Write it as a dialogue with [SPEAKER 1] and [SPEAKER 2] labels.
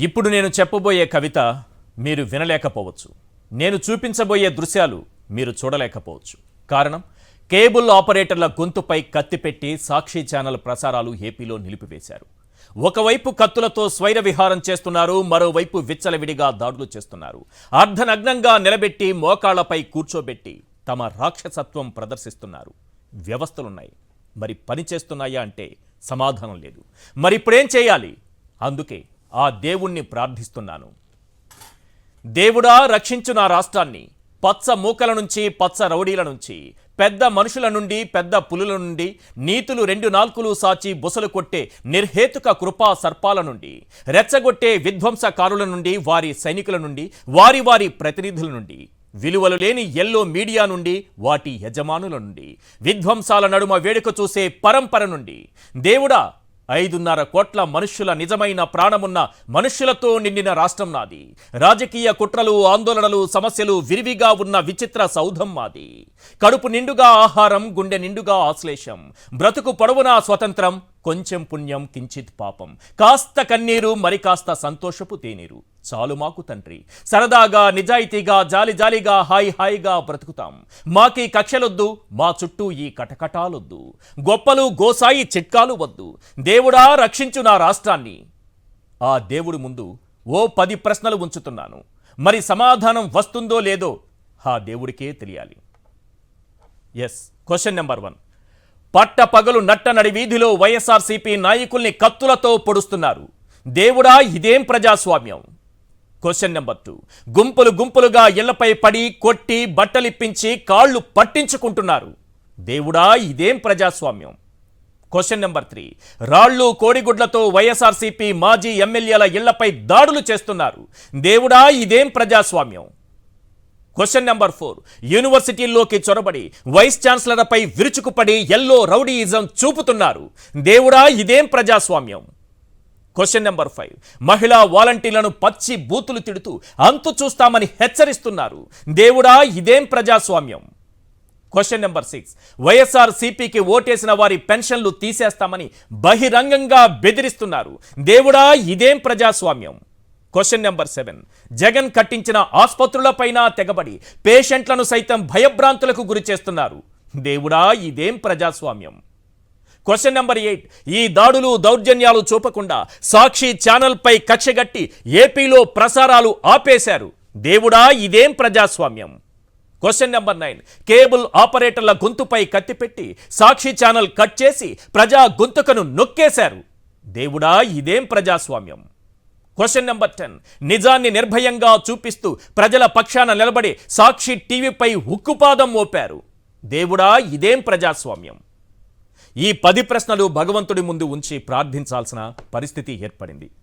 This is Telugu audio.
[SPEAKER 1] ఇప్పుడు నేను చెప్పబోయే కవిత మీరు వినలేకపోవచ్చు. నేను చూపించబోయే దృశ్యాలు మీరు చూడలేకపోవచ్చు. కారణం, కేబుల్ ఆపరేటర్ల గొంతుపై కత్తిపెట్టి సాక్షి ఛానల్ ప్రసారాలు ఏపీలో నిలిపివేశారు. ఒకవైపు కత్తులతో స్వైర విహారం చేస్తున్నారు, మరోవైపు విచ్చలవిడిగా దాడులు చేస్తున్నారు. అర్ధనగ్నంగా నిలబెట్టి మోకాళ్లపై కూర్చోబెట్టి తమ రాక్షసత్వం ప్రదర్శిస్తున్నారు. వ్యవస్థలున్నాయి, మరి పని చేస్తున్నాయా అంటే సమాధానం లేదు. మరిప్పుడేం చేయాలి? అందుకే ఆ దేవుణ్ణి ప్రార్థిస్తున్నాను. దేవుడా, రక్షించు నా రాష్ట్రాన్ని. పచ్చ మూకల నుంచి, పచ్చ రౌడీల నుంచి, పెద్ద మనుషుల నుండి, పెద్ద పులుల నుండి, నీతులు 2 నాల్కులు సాచి బుసలు కొట్టే నిర్హేతుక కృపా సర్పాల నుండి, రెచ్చగొట్టే విధ్వంసకారుల నుండి, వారి సైనికుల నుండి, వారి వారి ప్రతినిధుల నుండి, విలువలు లేని ఎల్లో మీడియా నుండి, వాటి యజమానుల నుండి, విధ్వంసాల నడుమ వేడుక చూసే పరంపర నుండి, దేవుడా, 5.5 కోట్ల మనుష్యుల నిజమైన ప్రాణమున్న మనుష్యులతో నిండిన రాష్ట్రం నాది. రాజకీయ కుట్రలు, ఆందోళనలు, సమస్యలు విరివిగా ఉన్న విచిత్ర సౌధం మాది. కడుపు నిండుగా ఆహారం, గుండె నిండుగా ఆశ్లేషం, బ్రతుకు పొడవునా స్వతంత్రం, కొంచెం పుణ్యం కించిత్ పాపం, కాస్త కన్నీరు మరి కాస్త సంతోషపు తేనీరు. చాలు మాకు తండ్రి, సరదాగా నిజాయితీగా జాలి జాలిగా హాయి హాయిగా బ్రతుకుతాం. మాకీ కక్షలొద్దు, మా చుట్టూ ఈ కటకటాలొద్దు, గొప్పలు గోసాయి చిట్కాలు వద్దు. దేవుడా, రక్షించు నా రాష్ట్రాన్ని. ఆ దేవుడి ముందు ఓ 10 ప్రశ్నలు ఉంచుతున్నాను. మరి సమాధానం వస్తుందో లేదో ఆ దేవుడికే తెలియాలి. Question number 1. పట్ట పగలు నట్ట నడి వీధిలో వైఎస్ఆర్సీపీ నాయకుల్ని కత్తులతో పొడుస్తున్నారు. దేవుడా, ఇదేం ప్రజాస్వామ్యం? Question number 2. గుంపులు గుంపులుగా ఇళ్లపై పడి కొట్టి బట్టలిప్పించి కాళ్ళు పట్టించుకుంటున్నారు. దేవుడా, ఇదేం ప్రజాస్వామ్యం? Question number 3. రాళ్లు కోడిగుడ్లతో వైఎస్ఆర్సీపీ మాజీ ఎమ్మెల్యేల ఇళ్లపై దాడులు చేస్తున్నారు. దేవుడా, ఇదేం ప్రజాస్వామ్యం? Question number 4. యూనివర్సిటీల్లోకి చొరబడి వైస్ ఛాన్సలర్పై విరుచుకుపడి ఎల్లో రౌడీయిజం చూపుతున్నారు. దేవుడా, ఇదేం ప్రజాస్వామ్యం? Question number 5. మహిళా వాలంటీర్లను పచ్చి బూతులు తిడుతూ అంతు చూస్తామని హెచ్చరిస్తున్నారు. దేవుడా, ఇదేం ప్రజాస్వామ్యం? Question number 6. వైఎస్ఆర్ సిపికి ఓటేసిన వారి పెన్షన్లు తీసేస్తామని బహిరంగంగా బెదిరిస్తున్నారు. దేవుడా, ఇదేం ప్రజాస్వామ్యం? Question number 7. జగన్ కట్టించిన ఆసుపత్రులపైన తెగబడి పేషెంట్లను సైతం భయభ్రాంతులకు గురి చేస్తున్నారు. దేవుడా, ఇదేం ప్రజాస్వామ్యం? Question number 8. ఈ దాడులు దౌర్జన్యాలు చూపకుండా సాక్షి ఛానల్పై కక్షగట్టి ఏపీలో ప్రసారాలు ఆపేశారు. దేవుడా, ఇదేం ప్రజాస్వామ్యం? Question number 9. కేబుల్ ఆపరేటర్ల గొంతుపై కత్తిపెట్టి సాక్షి ఛానల్ కట్ చేసి ప్రజా గొంతుకను నొక్కేశారు. దేవుడా, ఇదేం ప్రజాస్వామ్యం? Question number 10. నిజాన్ని నిర్భయంగా చూపిస్తూ ప్రజల పక్షాన నిలబడి సాక్షి టీవీపై ఉక్కుపాదం మోపారు. దేవుడా, ఇదేం ప్రజాస్వామ్యం? ఈ 10 ప్రశ్నలు భగవంతుడి ముందు ఉంచి ప్రార్థించాల్సిన పరిస్థితి ఏర్పడింది.